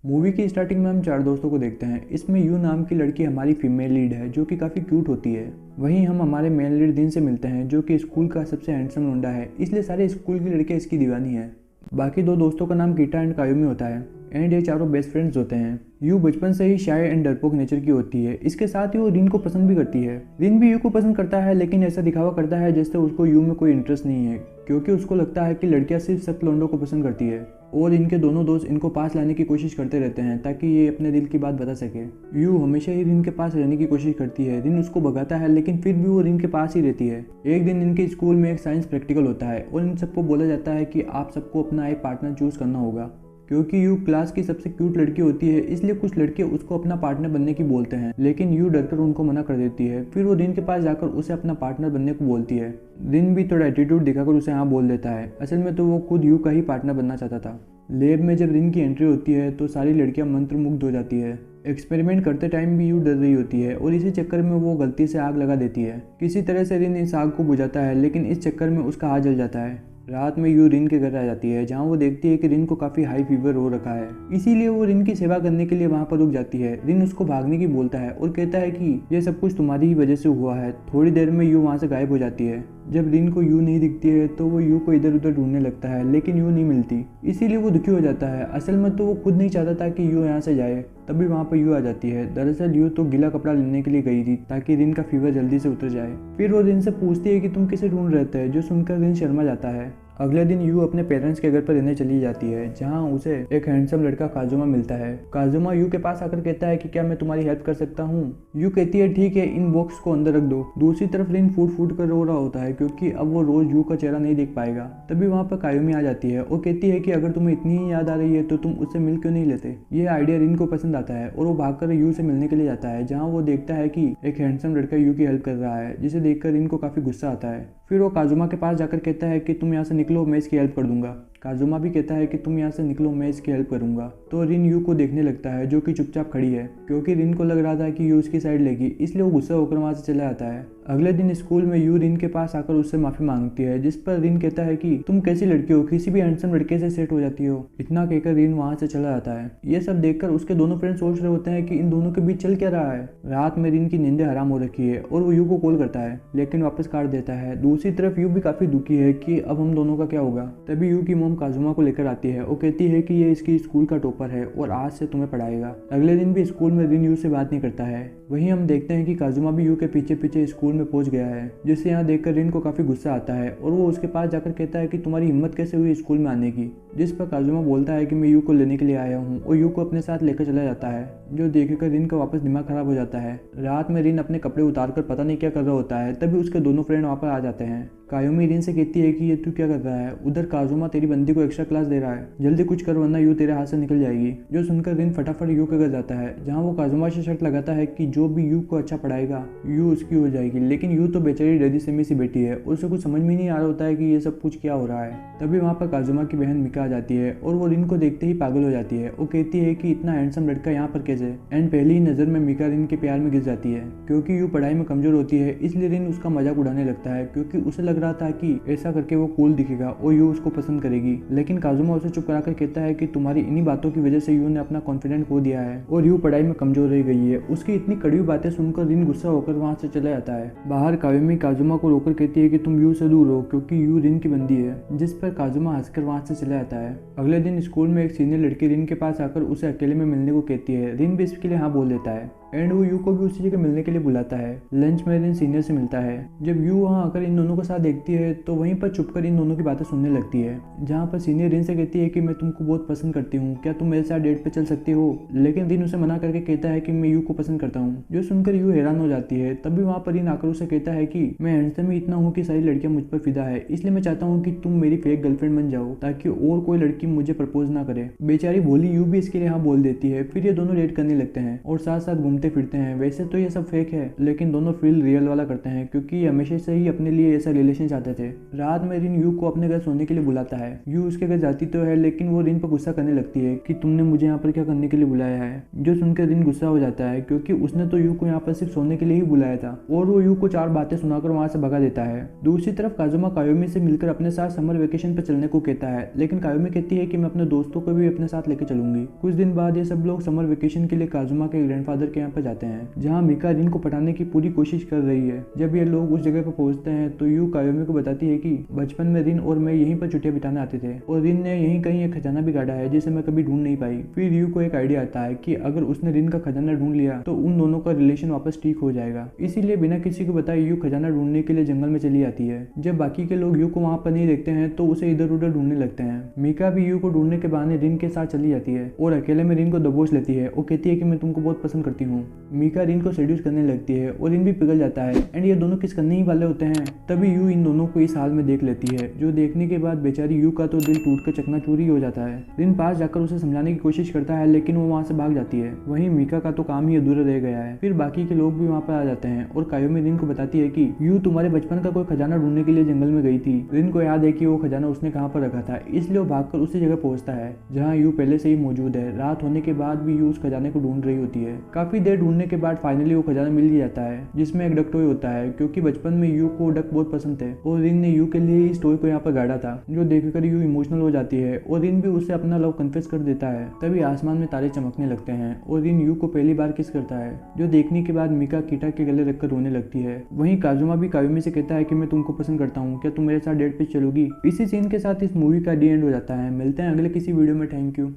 Movie की starting में हम चार दोस्तों को देखते हैं। इसमें यू नाम की लड़की हमारी फीमेल लीड है जो कि काफ़ी क्यूट होती है। वहीं हम हमारे मेन लीड दिन से मिलते हैं जो कि स्कूल का सबसे हैंडसम लौंडा है, इसलिए सारे स्कूल की लड़कियां इसकी दीवानी है। बाकी दो दोस्तों का नाम कीटा एंड कायुमी होता है एंड ये चारों बेस्ट फ्रेंड्स होते हैं। यू बचपन से ही शाय एंड डरपोक नेचर की होती है। इसके साथ ही वो रिन को पसंद भी करती है। रिन भी यू को पसंद करता है, लेकिन ऐसा दिखावा करता है जैसे उसको यू में कोई इंटरेस्ट नहीं है, क्योंकि उसको लगता है कि लड़कियां सिर्फ सख्त लौंडों को पसंद करती है। और इनके दोनों दोस्त इनको पास लाने की कोशिश करते रहते हैं ताकि ये अपने दिल की बात बता सके। यू हमेशा ही रिन के पास रहने की कोशिश करती है। रिन उसको भगाता है, लेकिन फिर भी वो रिन के पास ही रहती है। एक दिन इनके स्कूल में एक साइंस प्रैक्टिकल होता है और इन सबको बोला जाता है कि आप सबको अपना एक पार्टनर चूज करना होगा। क्योंकि यू क्लास की सबसे क्यूट लड़की होती है, इसलिए कुछ लड़के उसको अपना पार्टनर बनने की बोलते हैं, लेकिन यू डरकर उनको मना कर देती है। फिर वो रिन के पास जाकर उसे अपना पार्टनर बनने को बोलती है। रिन भी थोड़ा एटीट्यूड दिखाकर उसे हाँ बोल देता है। असल में तो वो खुद यू का ही पार्टनर बनना चाहता था। लैब में जब रिन की एंट्री होती है तो सारी लड़कियां मंत्रमुग्ध हो जाती है। एक्सपेरिमेंट करते टाइम भी यू डर रही होती है और इसी चक्कर में वो गलती से आग लगा देती है। किसी तरह से रिन इस आग को बुझाता है, लेकिन इस चक्कर में उसका हाथ जल जाता है। रात में यू रिन के घर आ जाती है, जहाँ वो देखती है कि रिन को काफ़ी हाई फीवर हो रखा है, इसीलिए वो रिन की सेवा करने के लिए वहाँ पर रुक जाती है। रिन उसको भागने की बोलता है और कहता है कि ये सब कुछ तुम्हारी ही वजह से हुआ है। थोड़ी देर में यू वहाँ से गायब हो जाती है। जब रिन को यू नहीं दिखती है तो वो यू को इधर उधर ढूंढने लगता है, लेकिन यू नहीं मिलती, इसीलिए वो दुखी हो जाता है। असल में तो वो खुद नहीं चाहता था कि यू यहाँ से जाए, तभी वहाँ पर यू आ जाती है। दरअसल यू तो गीला कपड़ा लेने के लिए गई थी ताकि रिन का फीवर जल्दी से उतर जाए। फिर वो रिन से पूछती है कि तुम किसे ढूंढ रहे थे, जो सुनकर रिन शर्मा जाता है। अगले दिन यू अपने पेरेंट्स के घर पर रहने चली जाती है, जहाँ उसे एक हैंडसम लड़का काजुमा मिलता है। काजुमा यू के पास आकर कहता है कि क्या मैं तुम्हारी हेल्प कर सकता हूँ। यू कहती है ठीक है, इन बॉक्स को अंदर रख दो। दूसरी तरफ रिन फूट फूट कर रो रहा होता है, क्योंकि अब वो रोज यू का चेहरा नहीं देख पाएगा। तभी वहाँ पर कायुमी आ जाती है और कहती है कि अगर तुम्हें इतनी ही याद आ रही है तो तुम उससे मिल क्यों नहीं लेते। ये आइडिया रिन को पसंद आता है और वो भागकर यू से मिलने के लिए जाता है, जहाँ वो देखता है कि एक हैंडसम लड़का यू की हेल्प कर रहा है, जिसे देखकर रिन को काफी गुस्सा आता है। फिर वो काजुमा के पास जाकर कहता है कि तुम यहाँ से निकलो, मैं इसकी हेल्प कर दूंगा। काजुमा भी कहता है कि तुम यहाँ से निकलो, मैं इसकी हेल्प करूंगा। तो रिन यू को देखने लगता है, जो कि चुपचाप खड़ी है, क्योंकि रिन को लग रहा था कि यू उसकी साइड लेगी, इसलिए वो गुस्सा होकर वहाँ से चला जाता है। अगले दिन स्कूल में यू रिन के पास आकर उससे माफी मांगती है, जिस पर रिन कहता है कि तुम कैसी लड़की हो, किसी भी हैंडसम लड़के से सेट हो जाती हो। इतना कहकर रिन वहाँ से चला जाता है। ये सब देखकर उसके दोनों फ्रेंड सोच रहे होते हैं कि इन दोनों के बीच चल क्या रहा है। रात में रिन की नींदें हराम हो रखी है और वो यू को कॉल करता है, लेकिन वापस काट देता है। दूसरी तरफ यू भी काफी दुखी है कि अब हम दोनों का क्या होगा। तभी यू की मोम काजुमा को लेकर आती है और कहती है कि ये इसकी स्कूल का टॉपर है और आज से तुम्हें पढ़ाएगा। अगले दिन भी स्कूल में रिन यू से बात नहीं करता है। वहीं हम देखते हैं कि काजुमा भी यू के पीछे पीछे स्कूल में पहुंच गया है, जिससे यहाँ देखकर रिन को काफी गुस्सा आता है और वो उसके पास जाकर कहता है कि तुम्हारी हिम्मत कैसे हुई स्कूल में आने की। जिस पर काजुमा बोलता है कि मैं यू को लेने के लिए आया हूँ और यू को अपने साथ लेकर चला जाता है, जो देखकर रिन का वापस दिमाग खराब हो जाता है। रात में रिन अपने कपड़े उतारकर पता नहीं क्या कर रहा होता है, तभी उसके दोनों फ्रेंड वहाँ पर आ जाते हैं। कायुमी रिन से कहती है कि ये तू क्या कर रहा है, उधर काजुमा तेरी बंदी को एक्स्ट्रा क्लास दे रहा है, जल्दी कुछ कर वरना यू तेरे हाथ से निकल जाएगी। जो सुनकर रिन फटाफट यू के घर जाता है, जहाँ वो काजुमा से शर्त लगाता है कि जो भी यू को अच्छा पढ़ाएगा यू उसकी हो जाएगी। लेकिन यू तो बेचारी डरी सेमी सी बैठी है और उसे कुछ समझ में नहीं आ रहा होता है कि ये सब कुछ क्या हो रहा है। तभी वहाँ पर काजुमा की बहन मिका आ जाती है और वो रिन को देखते ही पागल हो जाती है। वो कहती है कि इतना हैंडसम लड़का यहाँ पर कैसे। एंड पहली ही नजर में मिका रिन के प्यार में गिर जाती है। क्योंकि यू पढ़ाई में कमजोर होती है, इसलिए रिन उसका मजाक उड़ाने लगता है, क्योंकि उसे लग रहा था कि ऐसा करके वो कूल दिखेगा और यू उसको पसंद करेगी। लेकिन काजुमा उसे चुप कराकर कहता है कि तुम्हारी इन्हीं बातों की वजह से यू ने अपना कॉन्फिडेंस खो दिया है और यू पढ़ाई में कमजोर रह गई है। उसकी इतनी कड़वी बातें सुनकर रिन गुस्सा होकर वहां से चला जाता है। बाहर कायुमी काजुमा को रोककर कहती है कि तुम यू से दूर हो, क्योंकि यू रिन की बंदी है, जिस पर काजुमा हंसकर वहां से चला जाता है। अगले दिन स्कूल में एक सीनियर लड़की रिन के पास आकर उसे अकेले में मिलने को कहती है। रिन भी इसके लिए हाँ बोल देता है एंड वो यू को भी उसी जगह मिलने के लिए बुलाता है। लंच में रिन सीनियर से मिलता है। जब यू वहाँ आकर इन दोनों को साथ देखती है तो वहीं पर चुपकर इन दोनों की बातें सुनने लगती है, जहाँ पर सीनियर रिन से कहती है कि मैं तुमको बहुत पसंद करती हूँ, क्या तुम मेरे साथ डेट पे चल सकती हो। लेकिन रिन उसे मना करके कहता है कि मैं यू को पसंद करता हूँ, जो सुनकर यू हैरान हो जाती है। तभी वहाँ पर रिन आकर उसे कहता है कि मैं हैंडसम ही इतना हूँ कि सारी लड़कियां मुझ पर फिदा है, इसलिए मैं चाहता हूँ कि तुम मेरी फेक गर्लफ्रेंड बन जाओ ताकि और कोई लड़की मुझे प्रपोज ना करे। बेचारी भोली यू भी इसके लिए हाँ बोल देती है। फिर ये दोनों डेट करने लगते हैं और साथ साथ घूमने घूमते फिरते हैं। वैसे तो ये सब फेक है, लेकिन दोनों फील रियल वाला करते हैं क्योंकि ये हमेशा से ही अपने लिए ऐसा रिलेशन चाहते थे। रात में रिन यू को अपने घर सोने के लिए बुलाता है। यू उसके घर जाती तो है, लेकिन वो रिन पर गुस्सा करने लगती है कि तुमने मुझे यहाँ पर क्या करने के लिए बुलाया है। जो सुनकर रिन गुस्सा हो जाता है क्योंकि उसने तो यू को यहाँ पर सिर्फ सोने के लिए ही बुलाया था, और वो यू को 4 बातें सुनाकर वहां से भगा देता है। दूसरी तरफ काजुमा कायोमी से मिलकर अपने साथ समर वेकेशन पर चलने को कहता है, लेकिन कायोमी कहती है कि मैं अपने दोस्तों को भी अपने साथ लेकर चलूंगी। कुछ दिन बाद ये सब लोग समर वेकेशन के लिए काजुमा के ग्रैंडफादर के यहाँ पर जाते हैं, जहाँ मिका रिन को पटाने की पूरी कोशिश कर रही है। जब ये लोग उस जगह पर पहुंचते हैं तो यू कायोमी को बताती है कि बचपन में रिन और मैं यहीं पर छुट्टियां बिताने आते थे, और रिन ने यहीं कहीं एक खजाना भी गाड़ा है जिसे मैं कभी ढूंढ नहीं पाई। फिर यू को एक आइडिया आता है कि अगर उसने रिन का खजाना ढूंढ लिया तो उन दोनों का रिलेशन वापस ठीक हो जाएगा। इसीलिए बिना किसी को बताए यू खजाना ढूंढने के लिए जंगल में चली आती है। जब बाकी के लोग यू को वहां पर नहीं देखते हैं तो उसे इधर उधर ढूंढने लगते हैं। मिका भी यू को ढूंढने के बहाने रिन के साथ चली जाती है और अकेले में रिन को दबोच लेती है और कहती है कि मैं तुमको बहुत पसंद करती हूँ। मिका रिन को सेड्यूस करने लगती है और रिन भी पिघल जाता है एंड ये दोनों किस करने ही वाले होते हैं। तभी यू इन दोनों को इस हाल में देख लेती है, जो देखने के बाद बेचारी यू का तो दिल टूटकर चकनाचूर ही हो जाता है। रिन पास जाकर उसे समझाने की कोशिश करता है, लेकिन वो वहां से भाग जाती है। वहीं मिका का तो काम ही अधूरा रह गया है। फिर बाकी के लोग भी वहां पर आ जाते हैं और कायोमी रिन को बताती है कि यू तुम्हारे बचपन का कोई खजाना ढूंढने के लिए जंगल में गई थी। रिन को याद है कि वो खजाना उसने कहाँ पर रखा था, इसलिए वो भागकर उसी जगह पहुंचता है जहाँ यू पहले से ही मौजूद है। रात होने के बाद भी यू उस खजाने को ढूंढ रही होती है। काफी देर ढूंढने के बाद फाइनली वो खजाना मिल ही जाता है, जिसमें एक डक टॉय होता है, क्योंकि बचपन में यू को डक बहुत पसंद थे और रिन ने यू के लिए इस टॉय को यहाँ पर गाड़ा था, जो देखकर यू इमोशनल हो जाती है और रिन भी उससे अपना लव कन्फेस कर देता है। तभी आसमान में तारे चमकने लगते हैं और रिन यू को पहली बार किस करता है, जो देखने के बाद मिका कीटा के गले रखकर रोने लगती है। वहीं काजुमा भी कायोमी से कहता है कि मैं तुमको पसंद करता हूँ, क्या तुम मेरे साथ डेट पे चलोगी। इसी सीन के साथ इस मूवी का डी एंड हो जाता है। मिलते हैं अगले किसी वीडियो में। Thank you.